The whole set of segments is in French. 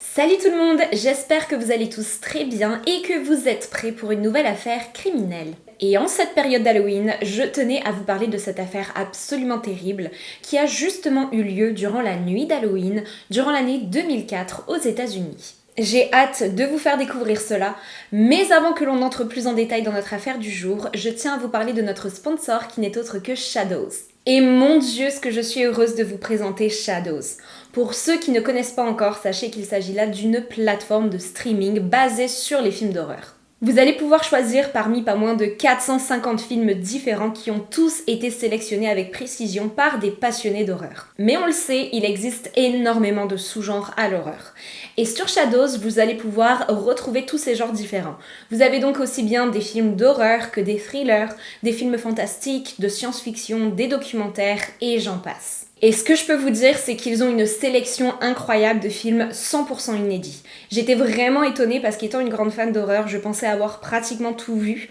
Salut tout le monde, j'espère que vous allez tous très bien et que vous êtes prêts pour une nouvelle affaire criminelle. Et en cette période d'Halloween, je tenais à vous parler de cette affaire absolument terrible qui a justement eu lieu durant la nuit d'Halloween, durant l'année 2004 aux États-Unis. J'ai hâte de vous faire découvrir cela, mais avant que l'on entre plus en détail dans notre affaire du jour, je tiens à vous parler de notre sponsor qui n'est autre que Shadows. Et mon Dieu, ce que je suis heureuse de vous présenter Shadows. Pour ceux qui ne connaissent pas encore, sachez qu'il s'agit là d'une plateforme de streaming basée sur les films d'horreur. Vous allez pouvoir choisir parmi pas moins de 450 films différents qui ont tous été sélectionnés avec précision par des passionnés d'horreur. Mais on le sait, il existe énormément de sous-genres à l'horreur. Et sur Shadows, vous allez pouvoir retrouver tous ces genres différents. Vous avez donc aussi bien des films d'horreur que des thrillers, des films fantastiques, de science-fiction, des documentaires et j'en passe. Et ce que je peux vous dire, c'est qu'ils ont une sélection incroyable de films 100% inédits. J'étais vraiment étonnée parce qu'étant une grande fan d'horreur, je pensais avoir pratiquement tout vu.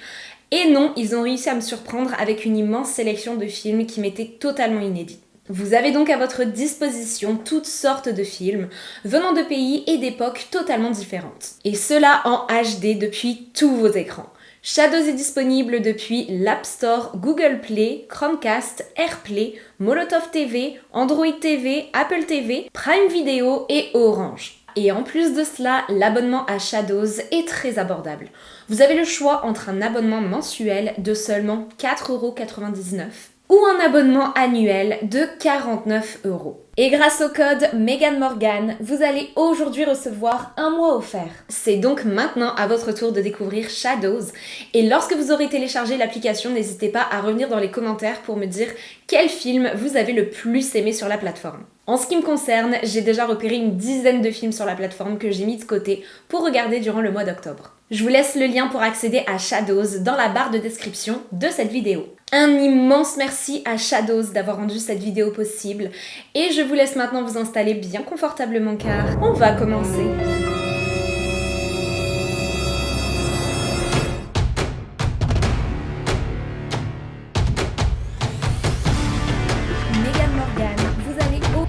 Et non, ils ont réussi à me surprendre avec une immense sélection de films qui m'étaient totalement inédits. Vous avez donc à votre disposition toutes sortes de films venant de pays et d'époques totalement différentes. Et cela en HD depuis tous vos écrans. Shadows est disponible depuis l'App Store, Google Play, Chromecast, AirPlay, Molotov TV, Android TV, Apple TV, Prime Video et Orange. Et en plus de cela, l'abonnement à Shadows est très abordable. Vous avez le choix entre un abonnement mensuel de seulement 4,99€ ou un abonnement annuel de 49€. Et grâce au code Megan Morgan, vous allez aujourd'hui recevoir un mois offert. C'est donc maintenant à votre tour de découvrir Shadows. Et lorsque vous aurez téléchargé l'application, n'hésitez pas à revenir dans les commentaires pour me dire quel film vous avez le plus aimé sur la plateforme. En ce qui me concerne, j'ai déjà repéré une dizaine de films sur la plateforme que j'ai mis de côté pour regarder durant le mois d'octobre. Je vous laisse le lien pour accéder à Shadows dans la barre de description de cette vidéo. Un immense merci à Shadows d'avoir rendu cette vidéo possible et je vous laisse maintenant vous installer bien confortablement car on va commencer. Megan Morgan, vous allez au...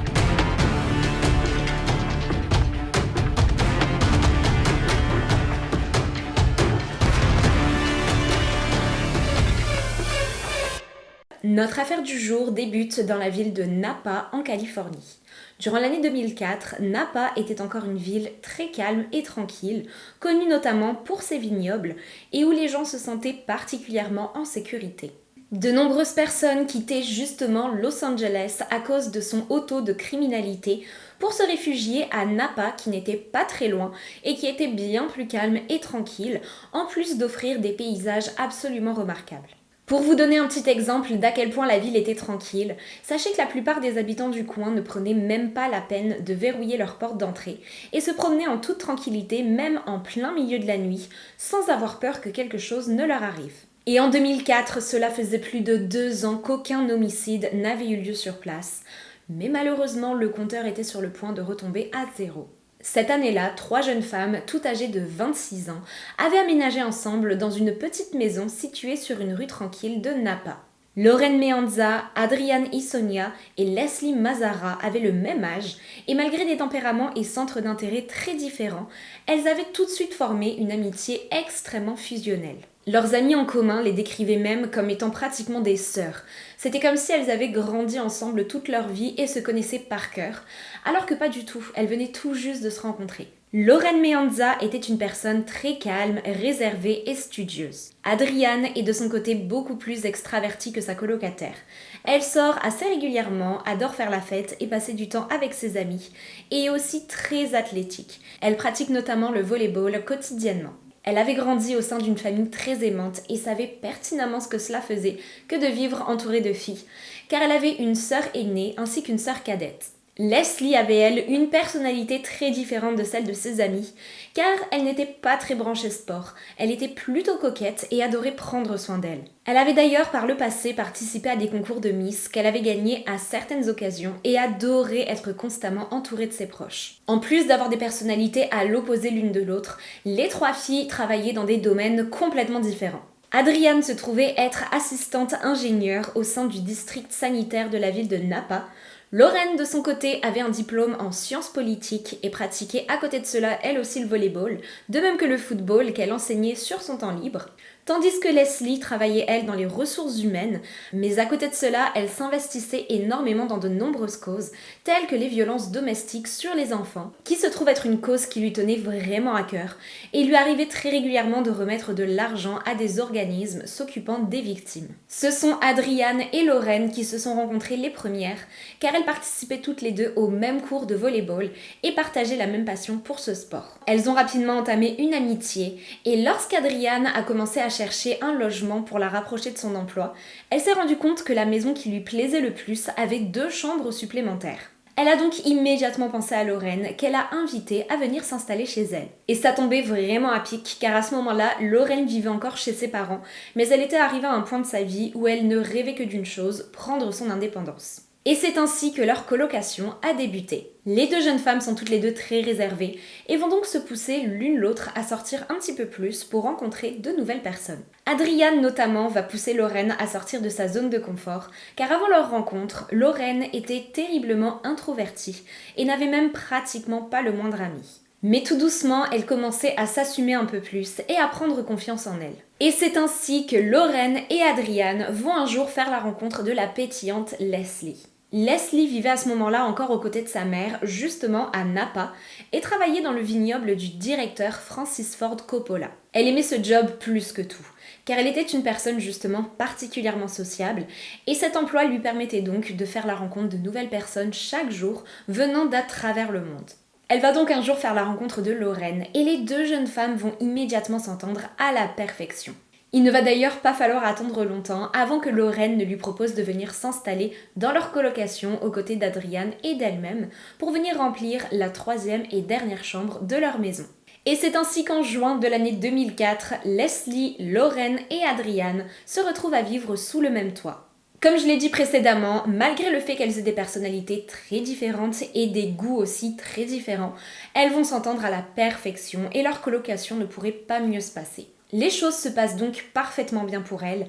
Notre affaire du jour débute dans la ville de Napa, en Californie. Durant l'année 2004, Napa était encore une ville très calme et tranquille, connue notamment pour ses vignobles et où les gens se sentaient particulièrement en sécurité. De nombreuses personnes quittaient justement Los Angeles à cause de son haut taux de criminalité pour se réfugier à Napa qui n'était pas très loin et qui était bien plus calme et tranquille, en plus d'offrir des paysages absolument remarquables. Pour vous donner un petit exemple d'à quel point la ville était tranquille, sachez que la plupart des habitants du coin ne prenaient même pas la peine de verrouiller leur porte d'entrée et se promenaient en toute tranquillité même en plein milieu de la nuit sans avoir peur que quelque chose ne leur arrive. Et en 2004, cela faisait plus de 2 ans qu'aucun homicide n'avait eu lieu sur place, mais malheureusement le compteur était sur le point de retomber à zéro. Cette année-là, 3 jeunes femmes, toutes âgées de 26 ans, avaient aménagé ensemble dans une petite maison située sur une rue tranquille de Napa. Lauren Meanza, Adrienne Isonia et Leslie Mazara avaient le même âge et malgré des tempéraments et centres d'intérêt très différents, elles avaient tout de suite formé une amitié extrêmement fusionnelle. Leurs amis en commun les décrivaient même comme étant pratiquement des sœurs. C'était comme si elles avaient grandi ensemble toute leur vie et se connaissaient par cœur, alors que pas du tout, elles venaient tout juste de se rencontrer. Lauren Meanza était une personne très calme, réservée et studieuse. Adrienne est de son côté beaucoup plus extravertie que sa colocataire. Elle sort assez régulièrement, adore faire la fête et passer du temps avec ses amis, et est aussi très athlétique. Elle pratique notamment le volleyball quotidiennement. Elle avait grandi au sein d'une famille très aimante et savait pertinemment ce que cela faisait que de vivre entourée de filles, car elle avait une sœur aînée ainsi qu'une sœur cadette. Leslie avait, elle, une personnalité très différente de celle de ses amies, car elle n'était pas très branchée sport, elle était plutôt coquette et adorait prendre soin d'elle. Elle avait d'ailleurs par le passé participé à des concours de Miss qu'elle avait gagnés à certaines occasions et adorait être constamment entourée de ses proches. En plus d'avoir des personnalités à l'opposé l'une de l'autre, les 3 filles travaillaient dans des domaines complètement différents. Adrienne se trouvait être assistante ingénieure au sein du district sanitaire de la ville de Napa. Lorraine, de son côté, avait un diplôme en sciences politiques et pratiquait à côté de cela, elle aussi, le volleyball, de même que le football qu'elle enseignait sur son temps libre. Tandis que Leslie travaillait, elle, dans les ressources humaines, mais à côté de cela, elle s'investissait énormément dans de nombreuses causes, telles que les violences domestiques sur les enfants, qui se trouve être une cause qui lui tenait vraiment à cœur, et il lui arrivait très régulièrement de remettre de l'argent à des organismes s'occupant des victimes. Ce sont Adriane et Lorraine qui se sont rencontrées les premières, car elles participaient toutes les deux au même cours de volleyball et partageaient la même passion pour ce sport. Elles ont rapidement entamé une amitié, et lorsqu'Adriane a commencé à chercher un logement pour la rapprocher de son emploi, elle s'est rendue compte que la maison qui lui plaisait le plus avait 2 chambres supplémentaires. Elle a donc immédiatement pensé à Lorraine, qu'elle a invitée à venir s'installer chez elle. Et ça tombait vraiment à pic, car à ce moment-là, Lorraine vivait encore chez ses parents, mais elle était arrivée à un point de sa vie où elle ne rêvait que d'une chose, prendre son indépendance. Et c'est ainsi que leur colocation a débuté. Les 2 jeunes femmes sont toutes les 2 très réservées et vont donc se pousser l'une l'autre à sortir un petit peu plus pour rencontrer de nouvelles personnes. Adriane notamment va pousser Lorraine à sortir de sa zone de confort, car avant leur rencontre, Lorraine était terriblement introvertie et n'avait même pratiquement pas le moindre ami. Mais tout doucement, elle commençait à s'assumer un peu plus et à prendre confiance en elle. Et c'est ainsi que Lorraine et Adriane vont un jour faire la rencontre de la pétillante Leslie. Leslie vivait à ce moment-là encore aux côtés de sa mère, justement à Napa, et travaillait dans le vignoble du directeur Francis Ford Coppola. Elle aimait ce job plus que tout, car elle était une personne justement particulièrement sociable, et cet emploi lui permettait donc de faire la rencontre de nouvelles personnes chaque jour venant d'à travers le monde. Elle va donc un jour faire la rencontre de Lorraine, et les 2 jeunes femmes vont immédiatement s'entendre à la perfection. Il ne va d'ailleurs pas falloir attendre longtemps avant que Lorraine ne lui propose de venir s'installer dans leur colocation aux côtés d'Adriane et d'elle-même pour venir remplir la 3e et dernière chambre de leur maison. Et c'est ainsi qu'en juin de l'année 2004, Leslie, Lorraine et Adriane se retrouvent à vivre sous le même toit. Comme je l'ai dit précédemment, malgré le fait qu'elles aient des personnalités très différentes et des goûts aussi très différents, elles vont s'entendre à la perfection et leur colocation ne pourrait pas mieux se passer. Les choses se passent donc parfaitement bien pour elles,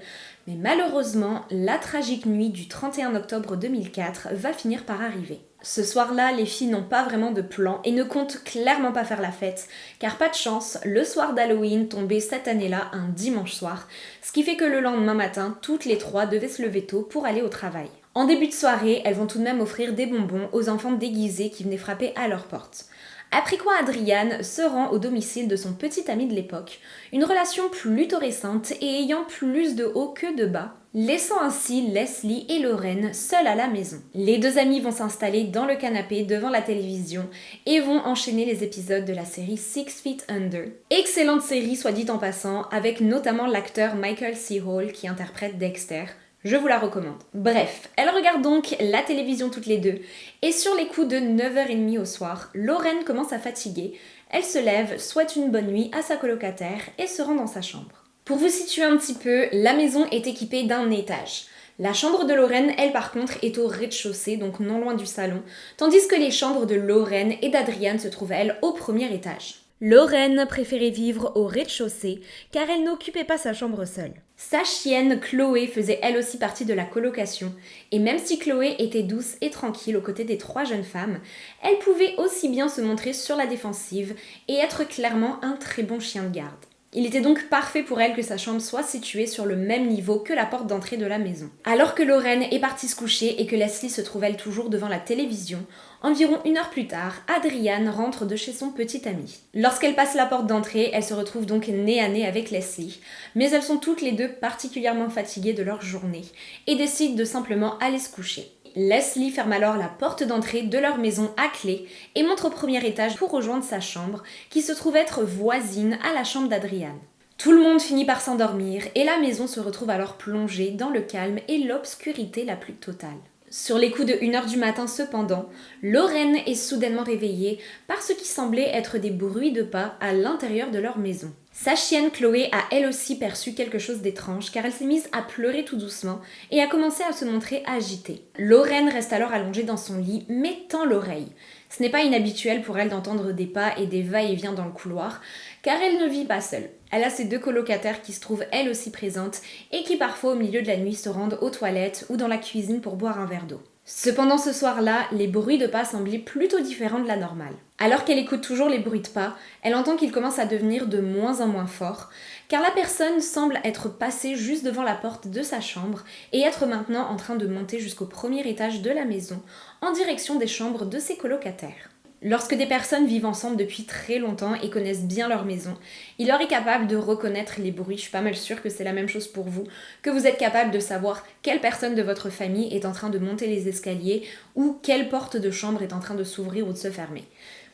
mais malheureusement, la tragique nuit du 31 octobre 2004 va finir par arriver. Ce soir-là, les filles n'ont pas vraiment de plan et ne comptent clairement pas faire la fête, car pas de chance, le soir d'Halloween tombait cette année-là un dimanche soir, ce qui fait que le lendemain matin, toutes les 3 devaient se lever tôt pour aller au travail. En début de soirée, elles vont tout de même offrir des bonbons aux enfants déguisés qui venaient frapper à leur porte. Après quoi Adriane se rend au domicile de son petit ami de l'époque, une relation plutôt récente et ayant plus de haut que de bas, laissant ainsi Leslie et Lorraine seules à la maison. Les 2 amies vont s'installer dans le canapé devant la télévision et vont enchaîner les épisodes de la série Six Feet Under. Excellente série soit dit en passant, avec notamment l'acteur Michael C. Hall qui interprète Dexter. Je vous la recommande. Bref, elles regardent donc la télévision toutes les 2 et sur les coups de 9h30 au soir, Lorraine commence à fatiguer, elle se lève, souhaite une bonne nuit à sa colocataire et se rend dans sa chambre. Pour vous situer un petit peu, la maison est équipée d'un étage. La chambre de Lorraine, elle par contre, est au rez-de-chaussée, donc non loin du salon, tandis que les chambres de Lorraine et d'Adriane se trouvent elles au premier étage. Lorraine préférait vivre au rez-de-chaussée car elle n'occupait pas sa chambre seule. Sa chienne Chloé faisait elle aussi partie de la colocation et même si Chloé était douce et tranquille aux côtés des 3 jeunes femmes, elle pouvait aussi bien se montrer sur la défensive et être clairement un très bon chien de garde. Il était donc parfait pour elle que sa chambre soit située sur le même niveau que la porte d'entrée de la maison. Alors que Lorraine est partie se coucher et que Leslie se trouve elle toujours devant la télévision, environ 1 heure plus tard, Adriane rentre de chez son petit ami. Lorsqu'elle passe la porte d'entrée, elle se retrouve donc nez à nez avec Leslie, mais elles sont toutes les 2 particulièrement fatiguées de leur journée et décident de simplement aller se coucher. Leslie ferme alors la porte d'entrée de leur maison à clé et monte au premier étage pour rejoindre sa chambre, qui se trouve être voisine à la chambre d'Adriane. Tout le monde finit par s'endormir et la maison se retrouve alors plongée dans le calme et l'obscurité la plus totale. Sur les coups de 1h du matin cependant, Lorraine est soudainement réveillée par ce qui semblait être des bruits de pas à l'intérieur de leur maison. Sa chienne Chloé a elle aussi perçu quelque chose d'étrange car elle s'est mise à pleurer tout doucement et a commencé à se montrer agitée. Lorraine reste alors allongée dans son lit, mais tend l'oreille. Ce n'est pas inhabituel pour elle d'entendre des pas et des va-et-vient dans le couloir, car elle ne vit pas seule. Elle a ses 2 colocataires qui se trouvent elles aussi présentes et qui parfois au milieu de la nuit se rendent aux toilettes ou dans la cuisine pour boire un verre d'eau. Cependant ce soir-là, les bruits de pas semblaient plutôt différents de la normale. Alors qu'elle écoute toujours les bruits de pas, elle entend qu'ils commencent à devenir de moins en moins forts, car la personne semble être passée juste devant la porte de sa chambre et être maintenant en train de monter jusqu'au premier étage de la maison, en direction des chambres de ses colocataires. Lorsque des personnes vivent ensemble depuis très longtemps et connaissent bien leur maison, il leur est capable de reconnaître les bruits. Je suis pas mal sûre que c'est la même chose pour vous, que vous êtes capable de savoir quelle personne de votre famille est en train de monter les escaliers ou quelle porte de chambre est en train de s'ouvrir ou de se fermer.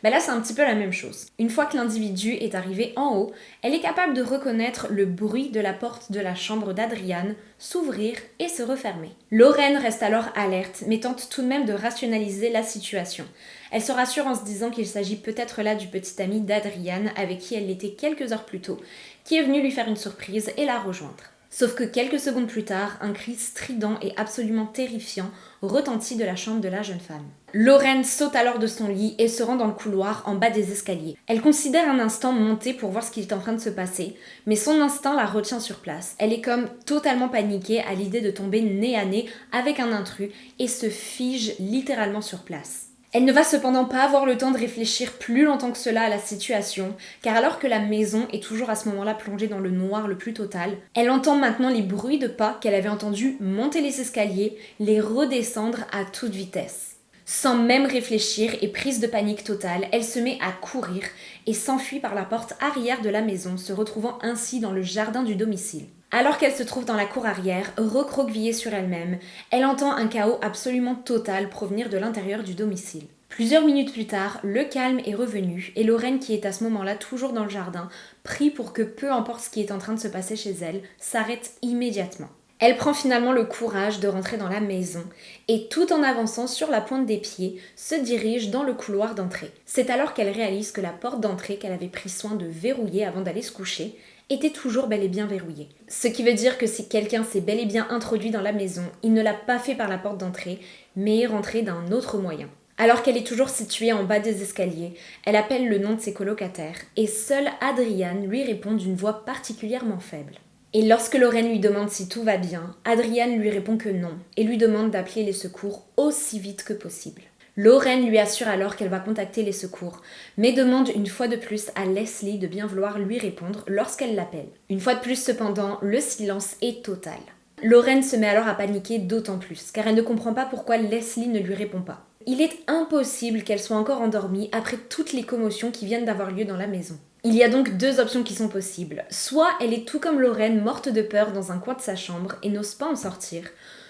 Ben là, c'est un petit peu la même chose. Une fois que l'individu est arrivé en haut, elle est capable de reconnaître le bruit de la porte de la chambre d'Adriane s'ouvrir et se refermer. Lorraine reste alors alerte, mais tente tout de même de rationaliser la situation. Elle se rassure en se disant qu'il s'agit peut-être là du petit ami d'Adriane avec qui elle l'était quelques heures plus tôt, qui est venu lui faire une surprise et la rejoindre. Sauf que quelques secondes plus tard, un cri strident et absolument terrifiant retentit de la chambre de la jeune femme. Lorraine saute alors de son lit et se rend dans le couloir en bas des escaliers. Elle considère un instant monter pour voir ce qui est en train de se passer, mais son instinct la retient sur place. Elle est comme totalement paniquée à l'idée de tomber nez à nez avec un intrus et se fige littéralement sur place. Elle ne va cependant pas avoir le temps de réfléchir plus longtemps que cela à la situation, car alors que la maison est toujours à ce moment-là plongée dans le noir le plus total, elle entend maintenant les bruits de pas qu'elle avait entendus monter les escaliers, les redescendre à toute vitesse. Sans même réfléchir et prise de panique totale, elle se met à courir et s'enfuit par la porte arrière de la maison, se retrouvant ainsi dans le jardin du domicile. Alors qu'elle se trouve dans la cour arrière, recroquevillée sur elle-même, elle entend un chaos absolument total provenir de l'intérieur du domicile. Plusieurs minutes plus tard, le calme est revenu et Lorraine, qui est à ce moment-là toujours dans le jardin, prie pour que peu importe ce qui est en train de se passer chez elle, s'arrête immédiatement. Elle prend finalement le courage de rentrer dans la maison et tout en avançant sur la pointe des pieds, se dirige dans le couloir d'entrée. C'est alors qu'elle réalise que la porte d'entrée qu'elle avait pris soin de verrouiller avant d'aller se coucher était toujours bel et bien verrouillée. Ce qui veut dire que si quelqu'un s'est bel et bien introduit dans la maison, il ne l'a pas fait par la porte d'entrée, mais est rentré d'un autre moyen. Alors qu'elle est toujours située en bas des escaliers, elle appelle le nom de ses colocataires et seule Adriane lui répond d'une voix particulièrement faible. Et lorsque Lorraine lui demande si tout va bien, Adriane lui répond que non et lui demande d'appeler les secours aussi vite que possible. Lorraine lui assure alors qu'elle va contacter les secours, mais demande une fois de plus à Leslie de bien vouloir lui répondre lorsqu'elle l'appelle. Une fois de plus cependant, le silence est total. Lorraine se met alors à paniquer d'autant plus, car elle ne comprend pas pourquoi Leslie ne lui répond pas. Il est impossible qu'elle soit encore endormie après toutes les commotions qui viennent d'avoir lieu dans la maison. Il y a donc deux options qui sont possibles. Soit elle est tout comme Lorraine, morte de peur dans un coin de sa chambre et n'ose pas en sortir,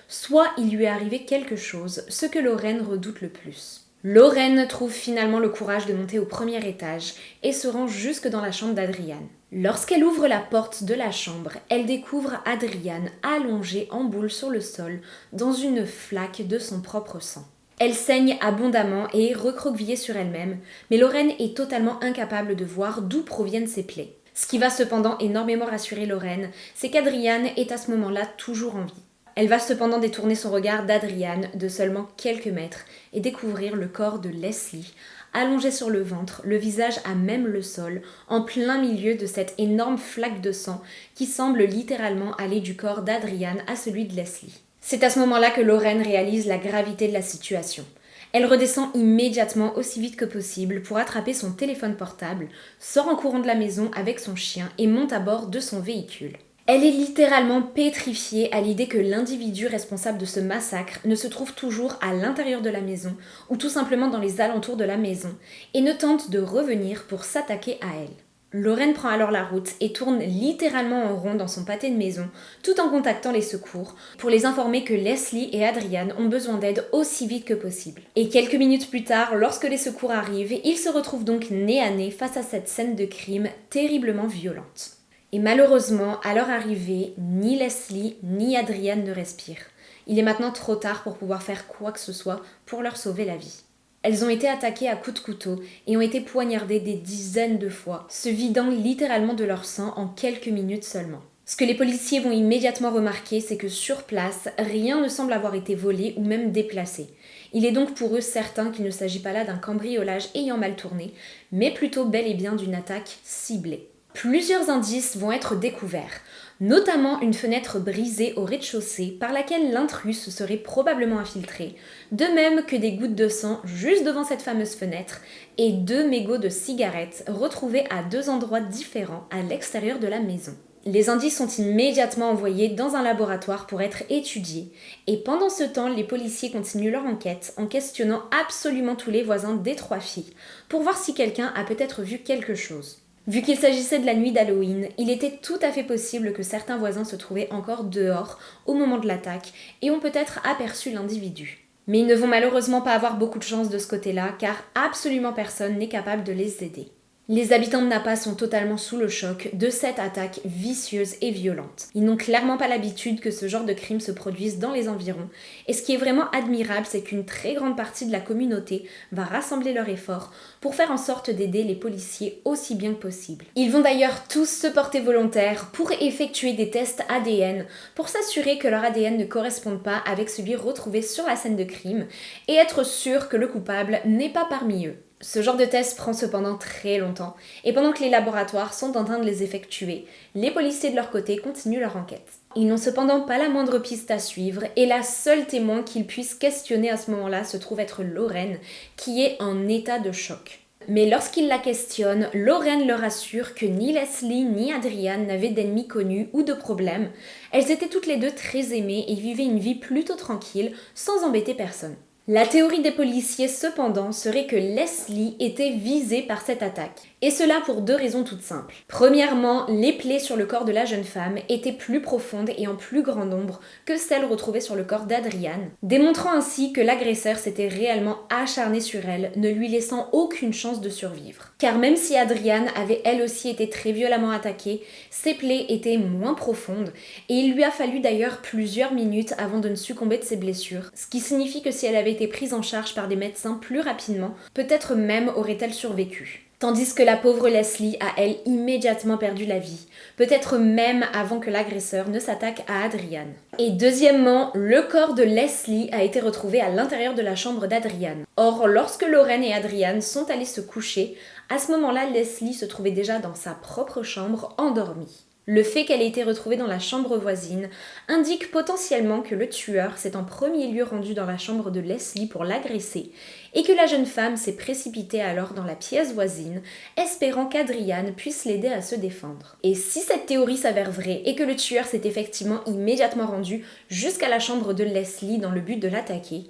soit il lui est arrivé quelque chose, ce que Lorraine redoute le plus. Lorraine trouve finalement le courage de monter au premier étage et se rend jusque dans la chambre d'Adriane. Lorsqu'elle ouvre la porte de la chambre, elle découvre Adriane allongée en boule sur le sol dans une flaque de son propre sang. Elle saigne abondamment et est recroquevillée sur elle-même, mais Lorraine est totalement incapable de voir d'où proviennent ses plaies. Ce qui va cependant énormément rassurer Lorraine, c'est qu'Adriane est à ce moment-là toujours en vie. Elle va cependant détourner son regard d'Adriane de seulement quelques mètres et découvrir le corps de Leslie, allongé sur le ventre, le visage à même le sol, en plein milieu de cette énorme flaque de sang qui semble littéralement aller du corps d'Adriane à celui de Leslie. C'est à ce moment-là que Lorraine réalise la gravité de la situation. Elle redescend immédiatement aussi vite que possible pour attraper son téléphone portable, sort en courant de la maison avec son chien et monte à bord de son véhicule. Elle est littéralement pétrifiée à l'idée que l'individu responsable de ce massacre ne se trouve toujours à l'intérieur de la maison ou tout simplement dans les alentours de la maison et ne tente de revenir pour s'attaquer à elle. Lorraine prend alors la route et tourne littéralement en rond dans son pâté de maison tout en contactant les secours pour les informer que Leslie et Adriane ont besoin d'aide aussi vite que possible. Et quelques minutes plus tard, lorsque les secours arrivent, ils se retrouvent donc nez à nez face à cette scène de crime terriblement violente. Et malheureusement, à leur arrivée, ni Leslie ni Adriane ne respirent. Il est maintenant trop tard pour pouvoir faire quoi que ce soit pour leur sauver la vie. Elles ont été attaquées à coups de couteau et ont été poignardées des dizaines de fois, se vidant littéralement de leur sang en quelques minutes seulement. Ce que les policiers vont immédiatement remarquer, c'est que sur place, rien ne semble avoir été volé ou même déplacé. Il est donc pour eux certain qu'il ne s'agit pas là d'un cambriolage ayant mal tourné, mais plutôt bel et bien d'une attaque ciblée. Plusieurs indices vont être découverts, notamment une fenêtre brisée au rez-de-chaussée par laquelle l'intrus se serait probablement infiltré, de même que des gouttes de sang juste devant cette fameuse fenêtre et 2 mégots de cigarettes retrouvés à 2 endroits différents à l'extérieur de la maison. Les indices sont immédiatement envoyés dans un laboratoire pour être étudiés, et pendant ce temps, les policiers continuent leur enquête en questionnant absolument tous les voisins des 3 filles, pour voir si quelqu'un a peut-être vu quelque chose. Vu qu'il s'agissait de la nuit d'Halloween, il était tout à fait possible que certains voisins se trouvaient encore dehors au moment de l'attaque et ont peut-être aperçu l'individu. Mais ils ne vont malheureusement pas avoir beaucoup de chance de ce côté-là, car absolument personne n'est capable de les aider. Les habitants de Napa sont totalement sous le choc de cette attaque vicieuse et violente. Ils n'ont clairement pas l'habitude que ce genre de crime se produise dans les environs, et ce qui est vraiment admirable, c'est qu'une très grande partie de la communauté va rassembler leurs efforts pour faire en sorte d'aider les policiers aussi bien que possible. Ils vont d'ailleurs tous se porter volontaires pour effectuer des tests ADN pour s'assurer que leur ADN ne corresponde pas avec celui retrouvé sur la scène de crime et être sûr que le coupable n'est pas parmi eux. Ce genre de test prend cependant très longtemps, et pendant que les laboratoires sont en train de les effectuer, les policiers de leur côté continuent leur enquête. Ils n'ont cependant pas la moindre piste à suivre, et la seule témoin qu'ils puissent questionner à ce moment-là se trouve être Lorraine, qui est en état de choc. Mais lorsqu'ils la questionnent, Lorraine leur assure que ni Leslie ni Adriane n'avaient d'ennemis connus ou de problèmes. Elles étaient toutes les deux très aimées et vivaient une vie plutôt tranquille, sans embêter personne. La théorie des policiers, cependant, serait que Leslie était visée par cette attaque. Et cela pour 2 raisons toutes simples. Premièrement, les plaies sur le corps de la jeune femme étaient plus profondes et en plus grand nombre que celles retrouvées sur le corps d'Adriane, démontrant ainsi que l'agresseur s'était réellement acharné sur elle, ne lui laissant aucune chance de survivre. Car même si Adriane avait elle aussi été très violemment attaquée, ses plaies étaient moins profondes et il lui a fallu d'ailleurs plusieurs minutes avant de ne succomber de ses blessures, ce qui signifie que si elle avait été prise en charge par des médecins plus rapidement, peut-être même aurait-elle survécu. Tandis que la pauvre Leslie a elle immédiatement perdu la vie, peut-être même avant que l'agresseur ne s'attaque à Adriane. Et deuxièmement, le corps de Leslie a été retrouvé à l'intérieur de la chambre d'Adriane. Or, lorsque Lorraine et Adriane sont allées se coucher, à ce moment-là, Leslie se trouvait déjà dans sa propre chambre, endormie. Le fait qu'elle ait été retrouvée dans la chambre voisine indique potentiellement que le tueur s'est en premier lieu rendu dans la chambre de Leslie pour l'agresser et que la jeune femme s'est précipitée alors dans la pièce voisine, espérant qu'Adriane puisse l'aider à se défendre. Et si cette théorie s'avère vraie et que le tueur s'est effectivement immédiatement rendu jusqu'à la chambre de Leslie dans le but de l'attaquer,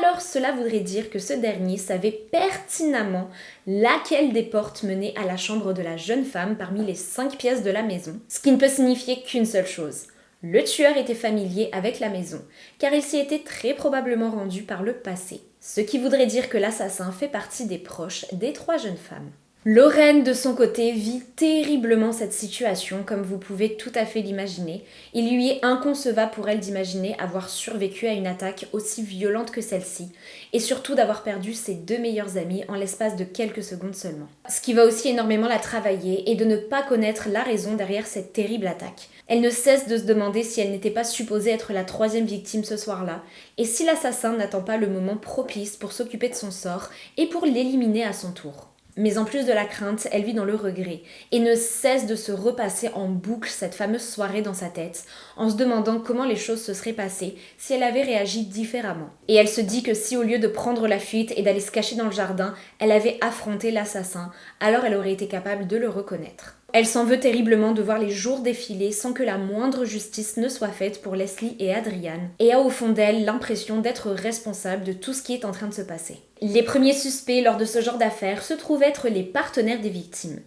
alors cela voudrait dire que ce dernier savait pertinemment laquelle des portes menait à la chambre de la jeune femme parmi les 5 pièces de la maison, ce qui ne peut signifier qu'une seule chose. Le tueur était familier avec la maison, car il s'y était très probablement rendu par le passé, ce qui voudrait dire que l'assassin fait partie des proches des 3 jeunes femmes. Lorraine, de son côté, vit terriblement cette situation, comme vous pouvez tout à fait l'imaginer. Il lui est inconcevable pour elle d'imaginer avoir survécu à une attaque aussi violente que celle-ci, et surtout d'avoir perdu ses 2 meilleures amies en l'espace de quelques secondes seulement. Ce qui va aussi énormément la travailler est de ne pas connaître la raison derrière cette terrible attaque. Elle ne cesse de se demander si elle n'était pas supposée être la 3e victime ce soir-là, et si l'assassin n'attend pas le moment propice pour s'occuper de son sort et pour l'éliminer à son tour. Mais en plus de la crainte, elle vit dans le regret et ne cesse de se repasser en boucle cette fameuse soirée dans sa tête, en se demandant comment les choses se seraient passées si elle avait réagi différemment. Et elle se dit que si au lieu de prendre la fuite et d'aller se cacher dans le jardin, elle avait affronté l'assassin, alors elle aurait été capable de le reconnaître. Elle s'en veut terriblement de voir les jours défiler sans que la moindre justice ne soit faite pour Leslie et Adriane, et a au fond d'elle l'impression d'être responsable de tout ce qui est en train de se passer. Les premiers suspects lors de ce genre d'affaires se trouvent être les partenaires des victimes,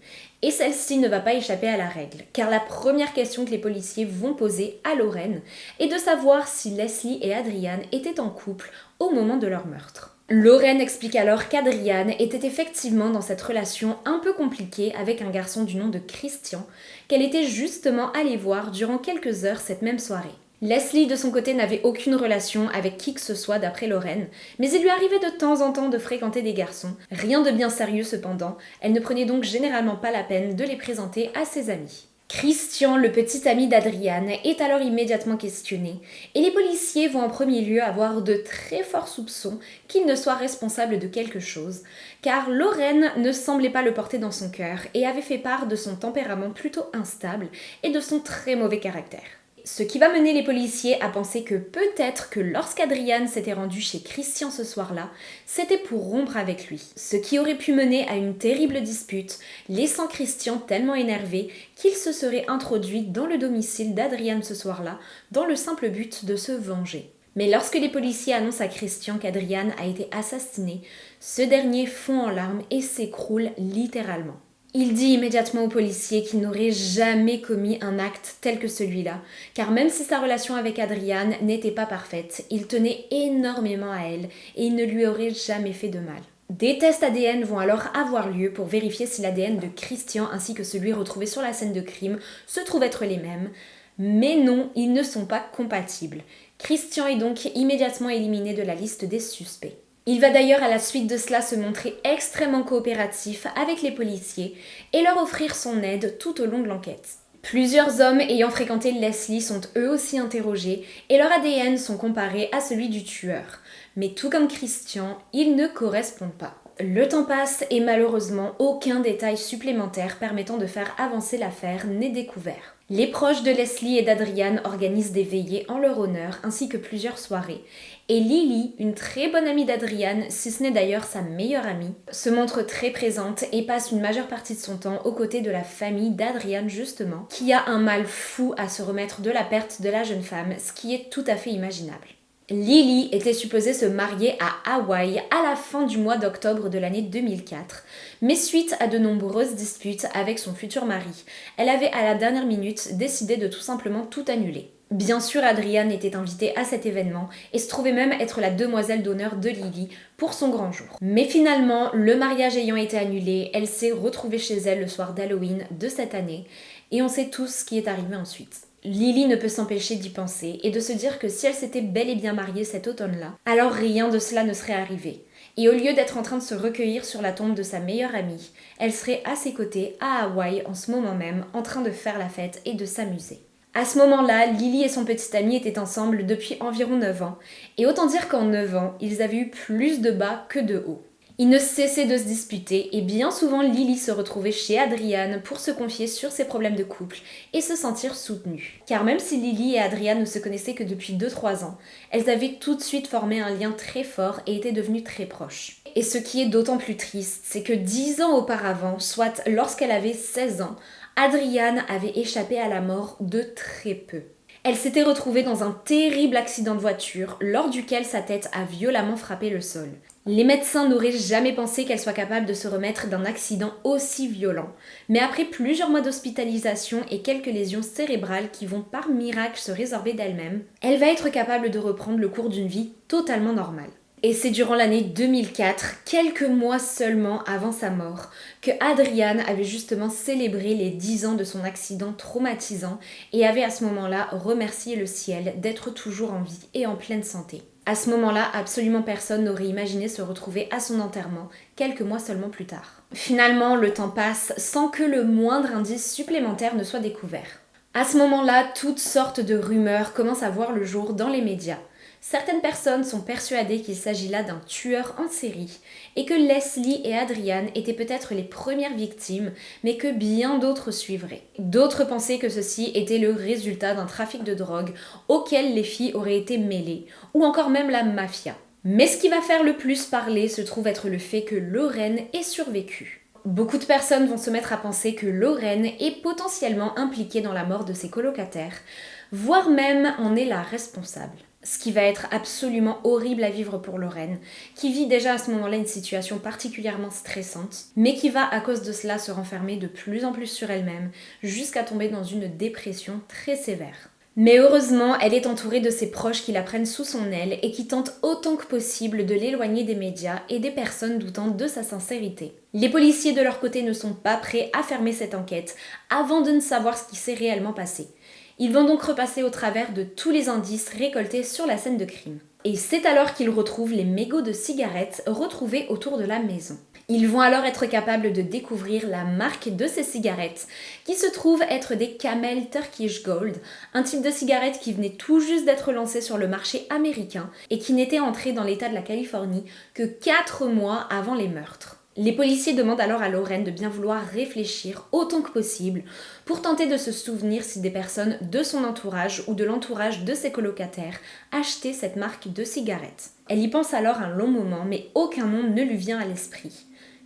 et celle-ci ne va pas échapper à la règle, car la première question que les policiers vont poser à Lorraine est de savoir si Leslie et Adriane étaient en couple au moment de leur meurtre. Lorraine explique alors qu'Adriane était effectivement dans cette relation un peu compliquée avec un garçon du nom de Christian, qu'elle était justement allée voir durant quelques heures cette même soirée. Leslie, de son côté, n'avait aucune relation avec qui que ce soit d'après Lorraine, mais il lui arrivait de temps en temps de fréquenter des garçons. Rien de bien sérieux cependant, elle ne prenait donc généralement pas la peine de les présenter à ses amis. Christian, le petit ami d'Adriane, est alors immédiatement questionné et les policiers vont en premier lieu avoir de très forts soupçons qu'il ne soit responsable de quelque chose, car Lorraine ne semblait pas le porter dans son cœur et avait fait part de son tempérament plutôt instable et de son très mauvais caractère. Ce qui va mener les policiers à penser que peut-être que lorsqu'Adriane s'était rendue chez Christian ce soir-là, c'était pour rompre avec lui. Ce qui aurait pu mener à une terrible dispute, laissant Christian tellement énervé qu'il se serait introduit dans le domicile d'Adriane ce soir-là, dans le simple but de se venger. Mais lorsque les policiers annoncent à Christian qu'Adriane a été assassinée, ce dernier fond en larmes et s'écroule littéralement. Il dit immédiatement aux policiers qu'il n'aurait jamais commis un acte tel que celui-là, car même si sa relation avec Adriane n'était pas parfaite, il tenait énormément à elle et il ne lui aurait jamais fait de mal. Des tests ADN vont alors avoir lieu pour vérifier si l'ADN de Christian ainsi que celui retrouvé sur la scène de crime se trouvent être les mêmes, mais non, ils ne sont pas compatibles. Christian est donc immédiatement éliminé de la liste des suspects. Il va d'ailleurs à la suite de cela se montrer extrêmement coopératif avec les policiers et leur offrir son aide tout au long de l'enquête. Plusieurs hommes ayant fréquenté Leslie sont eux aussi interrogés et leurs ADN sont comparés à celui du tueur. Mais tout comme Christian, ils ne correspondent pas. Le temps passe et malheureusement aucun détail supplémentaire permettant de faire avancer l'affaire n'est découvert. Les proches de Leslie et d'Adriane organisent des veillées en leur honneur ainsi que plusieurs soirées. Et Lily, une très bonne amie d'Adriane, si ce n'est d'ailleurs sa meilleure amie, se montre très présente et passe une majeure partie de son temps aux côtés de la famille d'Adriane justement, qui a un mal fou à se remettre de la perte de la jeune femme, ce qui est tout à fait imaginable. Lily était supposée se marier à Hawaï à la fin du mois d'octobre de l'année 2004, mais suite à de nombreuses disputes avec son futur mari, elle avait à la dernière minute décidé de tout simplement tout annuler. Bien sûr, Adriane était invitée à cet événement et se trouvait même être la demoiselle d'honneur de Lily pour son grand jour. Mais finalement, le mariage ayant été annulé, elle s'est retrouvée chez elle le soir d'Halloween de cette année et on sait tous ce qui est arrivé ensuite. Lily ne peut s'empêcher d'y penser et de se dire que si elle s'était bel et bien mariée cet automne-là, alors rien de cela ne serait arrivé. Et au lieu d'être en train de se recueillir sur la tombe de sa meilleure amie, elle serait à ses côtés à Hawaï en ce moment même, en train de faire la fête et de s'amuser. À ce moment-là, Lily et son petit ami étaient ensemble depuis environ 9 ans, et autant dire qu'en 9 ans, ils avaient eu plus de bas que de hauts. Ils ne cessaient de se disputer et bien souvent Lily se retrouvait chez Adriane pour se confier sur ses problèmes de couple et se sentir soutenue. Car même si Lily et Adriane ne se connaissaient que depuis 2-3 ans, elles avaient tout de suite formé un lien très fort et étaient devenues très proches. Et ce qui est d'autant plus triste, c'est que 10 ans auparavant, soit lorsqu'elle avait 16 ans, Adriane avait échappé à la mort de très peu. Elle s'était retrouvée dans un terrible accident de voiture lors duquel sa tête a violemment frappé le sol. Les médecins n'auraient jamais pensé qu'elle soit capable de se remettre d'un accident aussi violent, mais après plusieurs mois d'hospitalisation et quelques lésions cérébrales qui vont par miracle se résorber d'elles-mêmes, elle va être capable de reprendre le cours d'une vie totalement normale. Et c'est durant l'année 2004, quelques mois seulement avant sa mort, que Adriane avait justement célébré les 10 ans de son accident traumatisant et avait à ce moment-là remercié le ciel d'être toujours en vie et en pleine santé. À ce moment-là, absolument personne n'aurait imaginé se retrouver à son enterrement, quelques mois seulement plus tard. Finalement, le temps passe sans que le moindre indice supplémentaire ne soit découvert. À ce moment-là, toutes sortes de rumeurs commencent à voir le jour dans les médias. Certaines personnes sont persuadées qu'il s'agit là d'un tueur en série et que Leslie et Adriane étaient peut-être les premières victimes, mais que bien d'autres suivraient. D'autres pensaient que ceci était le résultat d'un trafic de drogue auquel les filles auraient été mêlées, ou encore même la mafia. Mais ce qui va faire le plus parler se trouve être le fait que Lorraine ait survécu. Beaucoup de personnes vont se mettre à penser que Lorraine est potentiellement impliquée dans la mort de ses colocataires, voire même en est la responsable. Ce qui va être absolument horrible à vivre pour Lorraine, qui vit déjà à ce moment-là une situation particulièrement stressante, mais qui va à cause de cela se renfermer de plus en plus sur elle-même, jusqu'à tomber dans une dépression très sévère. Mais heureusement, elle est entourée de ses proches qui la prennent sous son aile et qui tentent autant que possible de l'éloigner des médias et des personnes doutant de sa sincérité. Les policiers de leur côté ne sont pas prêts à fermer cette enquête avant de ne savoir ce qui s'est réellement passé. Ils vont donc repasser au travers de tous les indices récoltés sur la scène de crime. Et c'est alors qu'ils retrouvent les mégots de cigarettes retrouvés autour de la maison. Ils vont alors être capables de découvrir la marque de ces cigarettes, qui se trouve être des Camel Turkish Gold, un type de cigarette qui venait tout juste d'être lancé sur le marché américain et qui n'était entré dans l'état de la Californie que 4 mois avant les meurtres. Les policiers demandent alors à Lauren de bien vouloir réfléchir autant que possible pour tenter de se souvenir si des personnes de son entourage ou de l'entourage de ses colocataires achetaient cette marque de cigarettes. Elle y pense alors un long moment, mais aucun nom ne lui vient à l'esprit.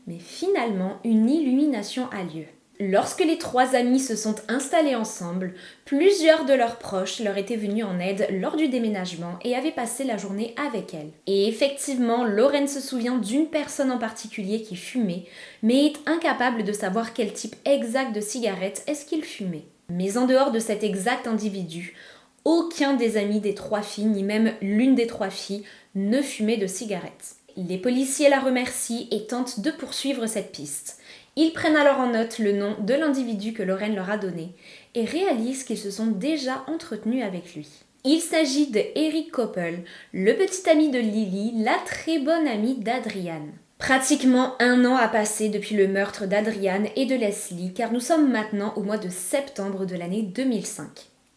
Mais finalement, une illumination a lieu. Lorsque les 3 amis se sont installés ensemble, plusieurs de leurs proches leur étaient venus en aide lors du déménagement et avaient passé la journée avec elles. Et effectivement, Lauren se souvient d'une personne en particulier qui fumait, mais est incapable de savoir quel type exact de cigarette est-ce qu'il fumait. Mais en dehors de cet exact individu, aucun des amis des 3 filles, ni même l'une des 3 filles, ne fumait de cigarettes. Les policiers la remercient et tentent de poursuivre cette piste. Ils prennent alors en note le nom de l'individu que Lauren leur a donné et réalisent qu'ils se sont déjà entretenus avec lui. Il s'agit de Eric Koppel, le petit ami de Lily, la très bonne amie d'Adrian. Pratiquement 1 an a passé depuis le meurtre d'Adrian et de Leslie, car nous sommes maintenant au mois de septembre de l'année 2005.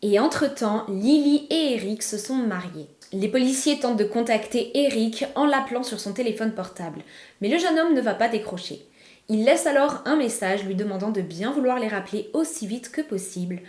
Et entre-temps, Lily et Eric se sont mariés. Les policiers tentent de contacter Eric en l'appelant sur son téléphone portable, mais le jeune homme ne va pas décrocher. Il laisse alors un message lui demandant de bien vouloir les rappeler aussi vite que possible,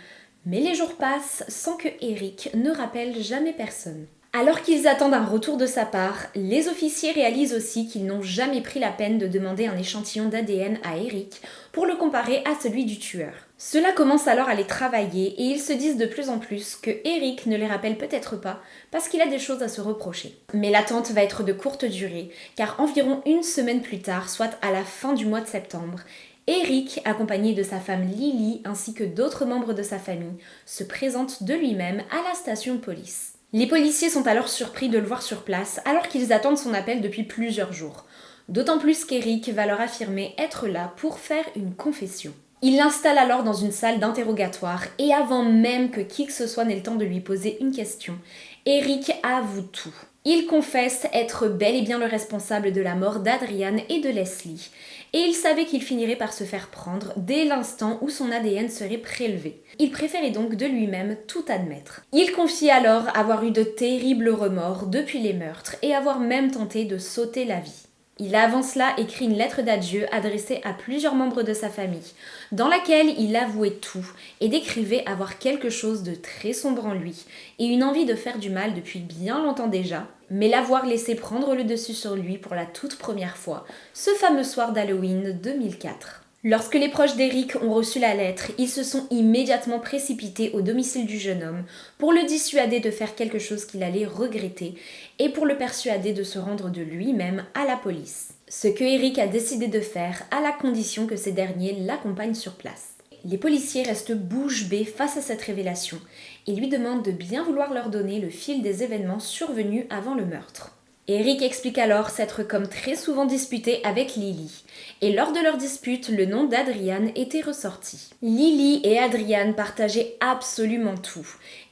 mais les jours passent sans que Eric ne rappelle jamais personne. Alors qu'ils attendent un retour de sa part, les officiers réalisent aussi qu'ils n'ont jamais pris la peine de demander un échantillon d'ADN à Eric pour le comparer à celui du tueur. Cela commence alors à les travailler et ils se disent de plus en plus que Eric ne les rappelle peut-être pas parce qu'il a des choses à se reprocher. Mais l'attente va être de courte durée car environ 1 semaine plus tard, soit à la fin du mois de septembre, Eric, accompagné de sa femme Lily ainsi que d'autres membres de sa famille, se présente de lui-même à la station de police. Les policiers sont alors surpris de le voir sur place alors qu'ils attendent son appel depuis plusieurs jours. D'autant plus qu'Eric va leur affirmer être là pour faire une confession. Il l'installe alors dans une salle d'interrogatoire et avant même que qui que ce soit n'ait le temps de lui poser une question, Eric avoue tout. Il confesse être bel et bien le responsable de la mort d'Adrian et de Leslie, et il savait qu'il finirait par se faire prendre dès l'instant où son ADN serait prélevé. Il préférait donc de lui-même tout admettre. Il confie alors avoir eu de terribles remords depuis les meurtres et avoir même tenté de sauter la vie. Il a avant cela écrit une lettre d'adieu adressée à plusieurs membres de sa famille, dans laquelle il avouait tout et décrivait avoir quelque chose de très sombre en lui et une envie de faire du mal depuis bien longtemps déjà, mais l'avoir laissé prendre le dessus sur lui pour la toute première fois, ce fameux soir d'Halloween 2004. Lorsque les proches d'Eric ont reçu la lettre, ils se sont immédiatement précipités au domicile du jeune homme pour le dissuader de faire quelque chose qu'il allait regretter et pour le persuader de se rendre de lui-même à la police. Ce que Eric a décidé de faire à la condition que ces derniers l'accompagnent sur place. Les policiers restent bouche bée face à cette révélation et lui demandent de bien vouloir leur donner le fil des événements survenus avant le meurtre. Eric explique alors s'être comme très souvent disputé avec Lily, et lors de leur dispute, le nom d'Adrian était ressorti. Lily et Adrian partageaient absolument tout,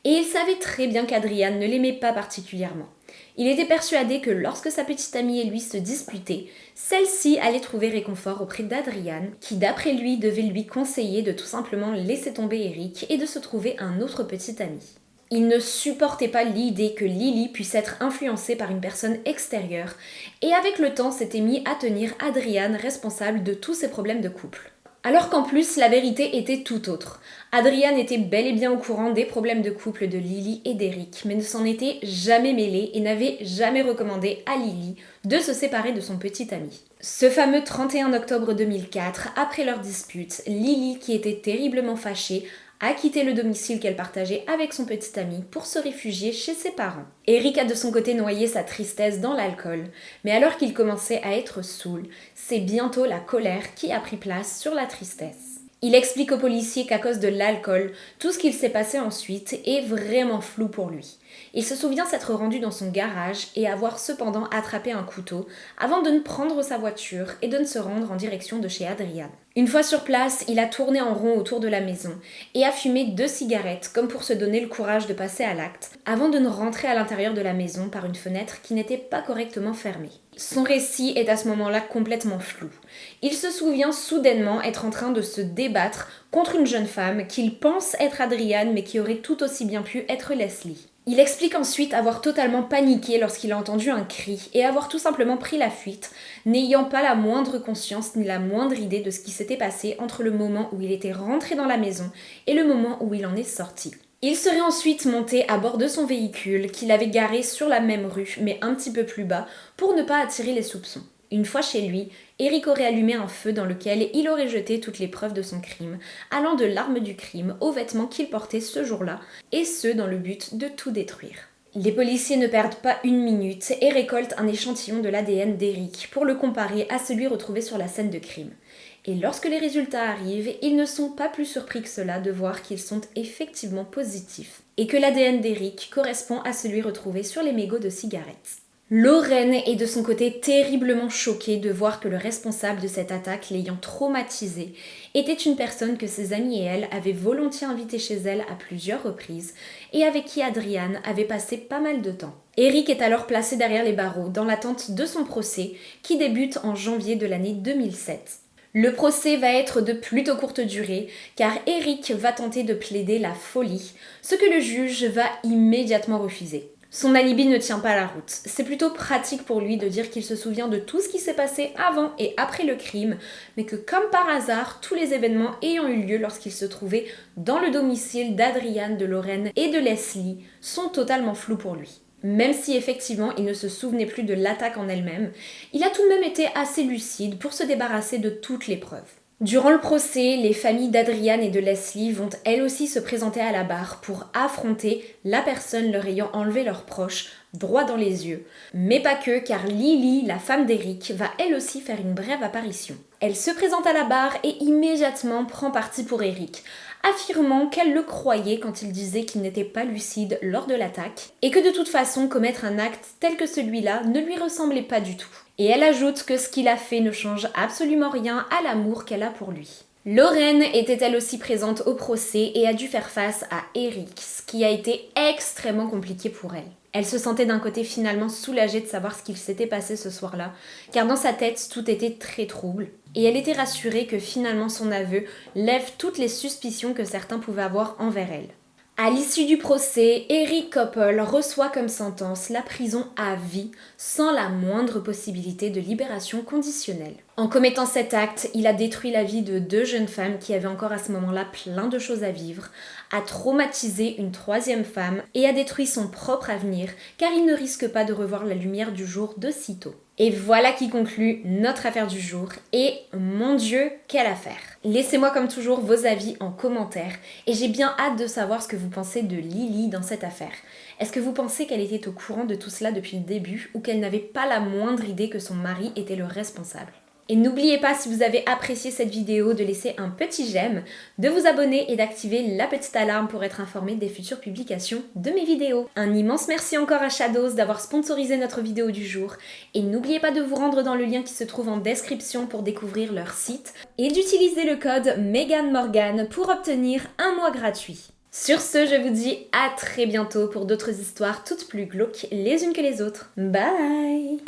et il savait très bien qu'Adrian ne l'aimait pas particulièrement. Il était persuadé que lorsque sa petite amie et lui se disputaient, celle-ci allait trouver réconfort auprès d'Adrian, qui d'après lui devait lui conseiller de tout simplement laisser tomber Eric et de se trouver un autre petit ami. Il ne supportait pas l'idée que Lily puisse être influencée par une personne extérieure et avec le temps s'était mis à tenir Adrian responsable de tous ses problèmes de couple. Alors qu'en plus, la vérité était tout autre. Adrian était bel et bien au courant des problèmes de couple de Lily et d'Eric, mais ne s'en était jamais mêlé et n'avait jamais recommandé à Lily de se séparer de son petit ami. Ce fameux 31 octobre 2004, après leur dispute, Lily, qui était terriblement fâchée, a quitté le domicile qu'elle partageait avec son petit ami pour se réfugier chez ses parents. Eric a de son côté noyé sa tristesse dans l'alcool, mais alors qu'il commençait à être saoul, c'est bientôt la colère qui a pris place sur la tristesse. Il explique aux policiers qu'à cause de l'alcool, tout ce qu'il s'est passé ensuite est vraiment flou pour lui. Il se souvient s'être rendu dans son garage et avoir cependant attrapé un couteau avant de prendre sa voiture et de se rendre en direction de chez Adrian. Une fois sur place, il a tourné en rond autour de la maison et a fumé 2 cigarettes comme pour se donner le courage de passer à l'acte avant de rentrer à l'intérieur de la maison par une fenêtre qui n'était pas correctement fermée. Son récit est à ce moment-là complètement flou. Il se souvient soudainement être en train de se débattre contre une jeune femme qu'il pense être Adrian mais qui aurait tout aussi bien pu être Leslie. Il explique ensuite avoir totalement paniqué lorsqu'il a entendu un cri et avoir tout simplement pris la fuite, n'ayant pas la moindre conscience ni la moindre idée de ce qui s'était passé entre le moment où il était rentré dans la maison et le moment où il en est sorti. Il serait ensuite monté à bord de son véhicule qu'il avait garé sur la même rue mais un petit peu plus bas pour ne pas attirer les soupçons. Une fois chez lui, Eric aurait allumé un feu dans lequel il aurait jeté toutes les preuves de son crime, allant de l'arme du crime aux vêtements qu'il portait ce jour-là, et ce dans le but de tout détruire. Les policiers ne perdent pas une minute et récoltent un échantillon de l'ADN d'Eric pour le comparer à celui retrouvé sur la scène de crime. Et lorsque les résultats arrivent, ils ne sont pas plus surpris que cela de voir qu'ils sont effectivement positifs, et que l'ADN d'Eric correspond à celui retrouvé sur les mégots de cigarettes. Lorraine est de son côté terriblement choquée de voir que le responsable de cette attaque, l'ayant traumatisée, était une personne que ses amis et elle avaient volontiers invitée chez elle à plusieurs reprises et avec qui Adrian avait passé pas mal de temps. Eric est alors placé derrière les barreaux dans l'attente de son procès qui débute en janvier de l'année 2007. Le procès va être de plutôt courte durée car Eric va tenter de plaider la folie, ce que le juge va immédiatement refuser. Son alibi ne tient pas la route. C'est plutôt pratique pour lui de dire qu'il se souvient de tout ce qui s'est passé avant et après le crime, mais que comme par hasard, tous les événements ayant eu lieu lorsqu'il se trouvait dans le domicile d'Adrian, de Lorraine et de Leslie sont totalement flous pour lui. Même si effectivement il ne se souvenait plus de l'attaque en elle-même, il a tout de même été assez lucide pour se débarrasser de toutes les preuves. Durant le procès, les familles d'Adrian et de Leslie vont elles aussi se présenter à la barre pour affronter la personne leur ayant enlevé leurs proches droit dans les yeux. Mais pas que, car Lily, la femme d'Eric, va elle aussi faire une brève apparition. Elle se présente à la barre et immédiatement prend parti pour Eric, affirmant qu'elle le croyait quand il disait qu'il n'était pas lucide lors de l'attaque et que de toute façon commettre un acte tel que celui-là ne lui ressemblait pas du tout. Et elle ajoute que ce qu'il a fait ne change absolument rien à l'amour qu'elle a pour lui. Lorraine était elle aussi présente au procès et a dû faire face à Eric, ce qui a été extrêmement compliqué pour elle. Elle se sentait d'un côté finalement soulagée de savoir ce qu'il s'était passé ce soir-là, car dans sa tête tout était très trouble, et elle était rassurée que finalement son aveu lève toutes les suspicions que certains pouvaient avoir envers elle. À l'issue du procès, Eric Koppel reçoit comme sentence la prison à vie sans la moindre possibilité de libération conditionnelle. En commettant cet acte, il a détruit la vie de 2 jeunes femmes qui avaient encore à ce moment-là plein de choses à vivre, a traumatisé une 3e femme et a détruit son propre avenir car il ne risque pas de revoir la lumière du jour de sitôt. Et voilà qui conclut notre affaire du jour. Et mon Dieu, quelle affaire! Laissez-moi comme toujours vos avis en commentaire et j'ai bien hâte de savoir ce que vous pensez de Lily dans cette affaire. Est-ce que vous pensez qu'elle était au courant de tout cela depuis le début ou qu'elle n'avait pas la moindre idée que son mari était le responsable? Et n'oubliez pas, si vous avez apprécié cette vidéo, de laisser un petit j'aime, de vous abonner et d'activer la petite alarme pour être informé des futures publications de mes vidéos. Un immense merci encore à Shadows d'avoir sponsorisé notre vidéo du jour. Et n'oubliez pas de vous rendre dans le lien qui se trouve en description pour découvrir leur site et d'utiliser le code MEGANMORGAN pour obtenir un mois gratuit. Sur ce, je vous dis à très bientôt pour d'autres histoires toutes plus glauques les unes que les autres. Bye!